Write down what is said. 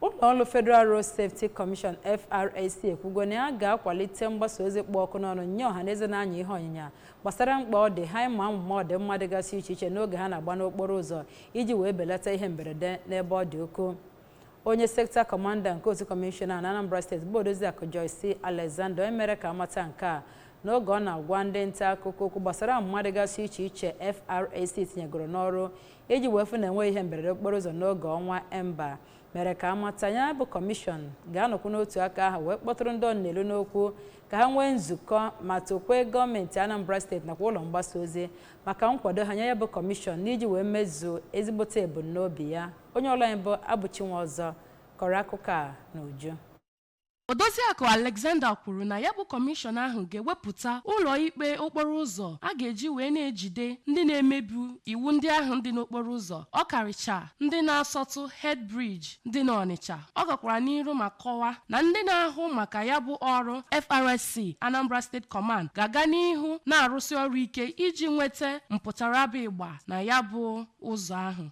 Ụlọọrụ Federal Road Safety Commission FRSC ekwugo na ya ga-akwalite mgbasa ozi kpụ ọkụ n'ọnụ nye ọhaneze na-anya ihe ọnyịnya gbasara mkpa ọ dị ha ịma amụma ọdịmma dịgasị iche iche n'oge ha na-agba n'okporo ụzọ iji wee belata ihe mberede n'ebe ọ dị ukwuu. Onye sekta kọmanda nke otu kọmishọna na Anambra steeti bụ Odoziakụ Joyce Alexander emere ka amata nke a n'oge ọ na-agwa ndị nta akụkọ okwu gbasara amụma dịgasị iche iche FRSC tinyegoro n'ọrụ iji wee fụ na enweghị ihe mberede okporo ụzọ n'oge ọnwa Emba mere ka amata ya bụ kọmishọn ga-anọkwu n'otu aka ahụ wee kpọtụrụ ndị ọ na-elu n'okwu ka ha nwee nzukọ ma tokwe gọọmenti Anambra steeti nakwa ụlọ mgbasa ozi maka nkwado ha nye ya bụ kọmishọn n'iji wee mezuo ezigbote ebumnobi ya. Onye ọrụ anyị bụ Abụchinwaọzọ kọrọ akụkọ a n'uju. Odoziakụ Alexander kwuru na ya bụ kọmishọn ahụ ga-ewepụta ụlọ ikpe okporo ụzọ a ga-eji wee na-ejide ndị na-emebi iwu ndị ahụ dị n'okporo ụzọ ọkarịcha ndị na-asọtụ head bridge dị n'Ọnịcha. Ọ gakwara n'iru ma kọwaa na ndị na-ahụ maka ya bụ ọrụ FRSC Anambra State Command ga-aga n'ihu na-arụsị ọrụ ike iji nweta mpụtara bụ ịgba na ya bụ ụzọ ahụ.